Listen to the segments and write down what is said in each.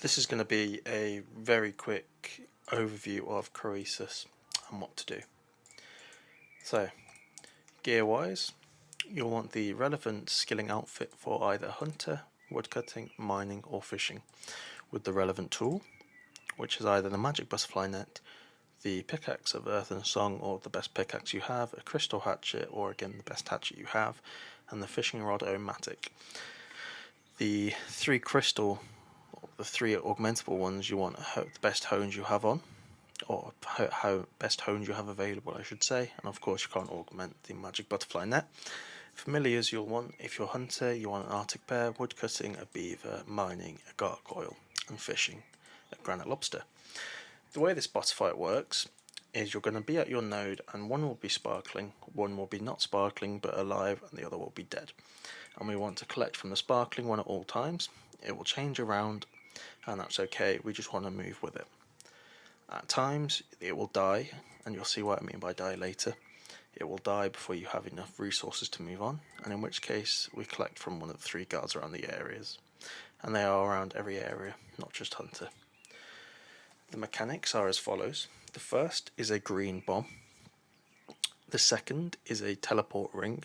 This is going to be a very quick overview of Croesus and what to do. So, gear wise, you'll want the relevant skilling outfit for either hunter, woodcutting, mining or fishing, with the relevant tool, which is either the magic butterfly net, the pickaxe of earth and song or the best pickaxe you have, a crystal hatchet or again the best hatchet you have, and the fishing rod o-matic. The three augmentable ones you want the best hones you have on, or how best hones you have available I should say, and of course you can't augment the magic butterfly net. Familiars you'll want, if you're a hunter, you want an arctic bear, woodcutting, a beaver, mining, a gargoyle, and fishing, a granite lobster. The way this boss fight works is you're going to be at your node and one will be sparkling, one will be not sparkling but alive, and the other will be dead. And we want to collect from the sparkling one at all times. It will change around and that's okay, we just want to move with it. At times it will die, and you'll see what I mean by die later. It will die before you have enough resources to move on, and in which case we collect from one of the three guards around the areas. And they are around every area, not just hunter. The mechanics are as follows. The first is a green bomb. The second is a teleport ring.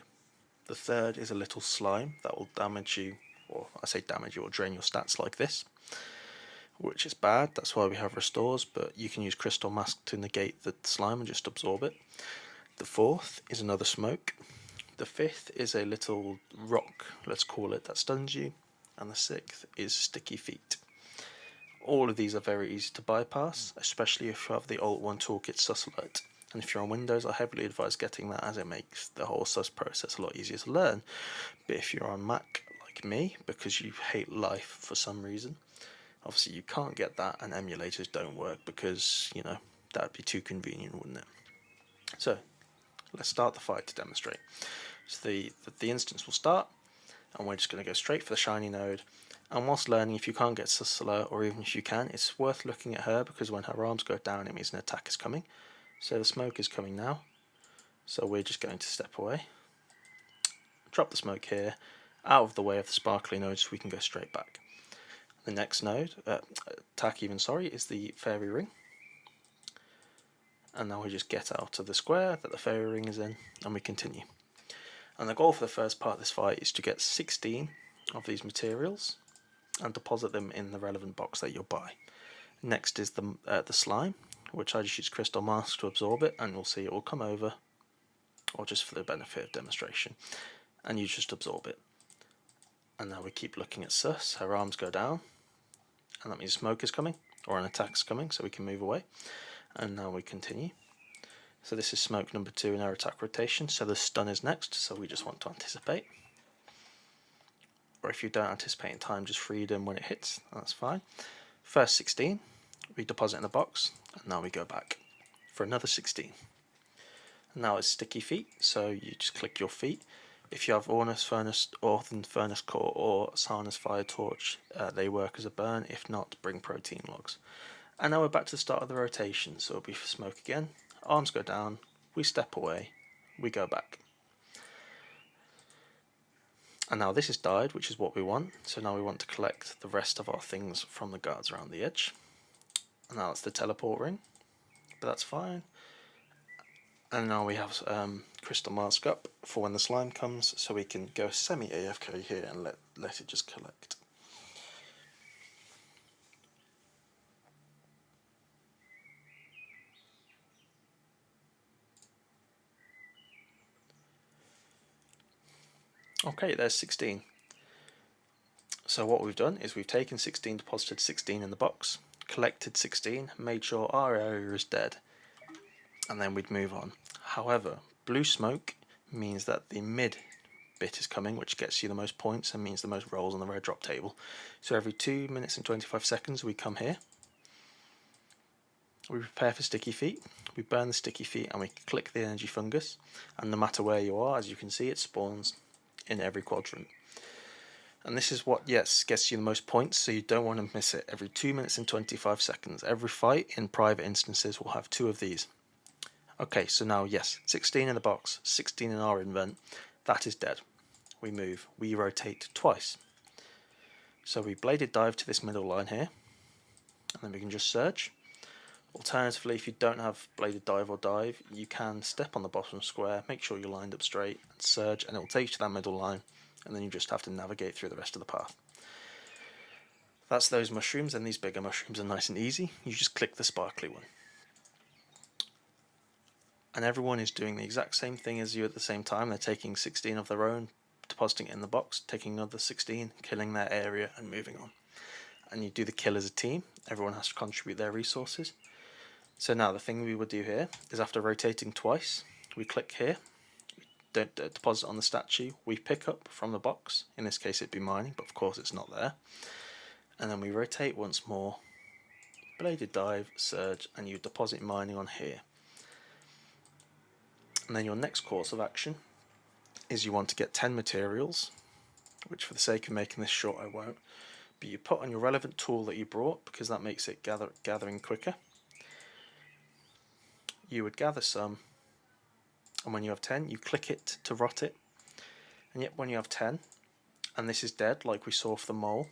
The third is a little slime that will damage you, or I say damage you, or drain your stats like this, which is bad, that's why we have restores, but you can use crystal mask to negate the slime and just absorb it. The fourth is another smoke. The fifth is a little rock, let's call it, that stuns you, and the sixth is sticky feet. All of these are very easy to bypass, especially if you have the Alt 1 Toolkit Sus Alert. And if you're on Windows, I heavily advise getting that, as it makes the whole sus process a lot easier to learn. But if you're on Mac, like me, because you hate life for some reason, obviously you can't get that, and emulators don't work because, you know, that'd be too convenient, wouldn't it? So, let's start the fight to demonstrate. So the instance will start, and we're just going to go straight for the shiny node. And whilst learning, if you can't get Sus Alert, or even if you can, it's worth looking at her, because when her arms go down it means an attack is coming. So the smoke is coming now, so we're just going to step away, drop the smoke here, out of the way of the sparkly node so we can go straight back. The next node, attack is the fairy ring. And now we just get out of the square that the fairy ring is in, and we continue. And the goal for the first part of this fight is to get 16 of these materials and deposit them in the relevant box that you'll buy. Next is the slime, which I just use crystal mask to absorb it, and you'll see it will come over, or just for the benefit of demonstration, and you just absorb it. And now we keep looking at Sus, her arms go down, and that means smoke is coming, or an attack's coming, so we can move away. And now we continue. So this is smoke number 2 in our attack rotation, so the stun is next, so we just want to anticipate. Or if you don't anticipate in time, just freedom when it hits, that's fine. First 16, we deposit in the box, and now we go back for another 16. And now it's sticky feet, so you just click your feet. If you have Ornus Furnace, Orthan Furnace Core, or Sarna's Fire Torch, they work as a burn. If not, bring protein logs. And now we're back to the start of the rotation, so it'll be for smoke again. Arms go down, we step away, we go back. And now this has died, which is what we want, so now we want to collect the rest of our things from the guards around the edge. And now it's the teleport ring, but that's fine. And now we have crystal mask up for when the slime comes, so we can go semi-AFK here and let it just collect. Okay, there's 16. So what we've done is we've taken 16, deposited 16 in the box, collected 16, made sure our area is dead, and then we'd move on. However, blue smoke means that the mid bit is coming, which gets you the most points and means the most rolls on the red drop table. So every 2 minutes and 25 seconds we come here, we prepare for sticky feet, we burn the sticky feet and we click the energy fungus, and no matter where you are, as you can see, it spawns in every quadrant. And this is what, yes, gets you the most points, so you don't want to miss it. Every 2 minutes and 25 seconds. Every fight in private instances will have 2 of these. Okay, so now, yes, 16 in the box, 16 in our invent. That is dead. We move. We rotate twice. So we bladed dive to this middle line here. and then we can just surge. Alternatively, if you don't have bladed dive or dive, you can step on the bottom square, make sure you're lined up straight, and surge, and it will take you to that middle line, and then you just have to navigate through the rest of the path. That's those mushrooms, and these bigger mushrooms are nice and easy. You just click the sparkly one. And everyone is doing the exact same thing as you at the same time. They're taking 16 of their own, depositing it in the box, taking another 16, killing their area, and moving on. And you do the kill as a team. Everyone has to contribute their resources. So now the thing we would do here is, after rotating twice, we click here, don't deposit on the statue, we pick up from the box, in this case it'd be mining, but of course it's not there, and then we rotate once more, bladed dive, surge, and you deposit mining on here. And then your next course of action is you want to get 10 materials, which for the sake of making this short I won't, but you put on your relevant tool that you brought, because that makes it gathering quicker. You would gather some, and when you have 10 you click it to rot it, and yet when you have 10 and this is dead like we saw for the mole,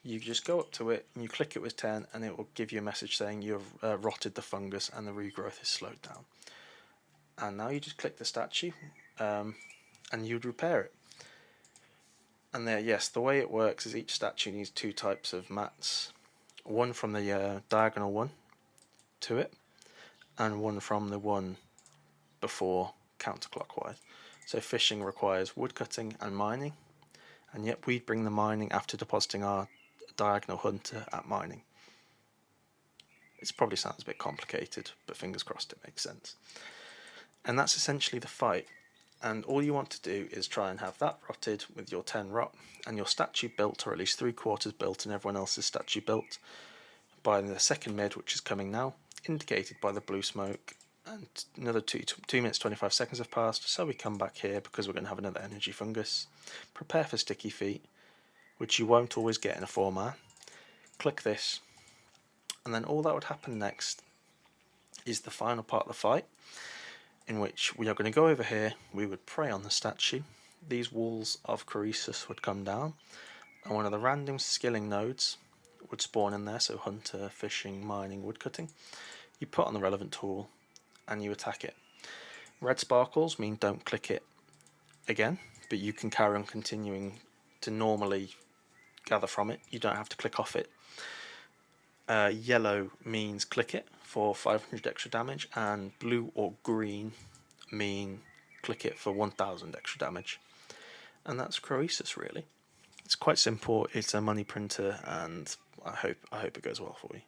you just go up to it and you click it with 10 and it will give you a message saying you have rotted the fungus and the regrowth is slowed down. And now you just click the statue and you'd repair it. And there, yes, the way it works is each statue needs 2 types of mats, one from the diagonal one to it and one from the one before counterclockwise. So fishing requires woodcutting and mining, and yet we'd bring the mining after depositing our diagonal hunter at mining. It probably sounds a bit complicated, but fingers crossed it makes sense. And that's essentially the fight, and all you want to do is try and have that rotted with your 10 rot, and your statue built, or at least 3/4 built, and everyone else's statue built by the second mid, which is coming now, indicated by the blue smoke. And another 2 minutes 25 seconds have passed, so we come back here because we're going to have another energy fungus. Prepare for sticky feet, which you won't always get in a 4-man. Click this, and then all that would happen next is the final part of the fight, in which we are going to go over here, we would prey on the statue, these walls of Croesus would come down, and one of the random skilling nodes would spawn in there, so hunter, fishing, mining, woodcutting. You put on the relevant tool and you attack it. Red sparkles mean don't click it again, but you can carry on continuing to normally gather from it. You don't have to click off it. Yellow means click it for 500 extra damage, and blue or green mean click it for 1000 extra damage. And that's Croesus, really. It's quite simple, it's a money printer, and I hope it goes well for you.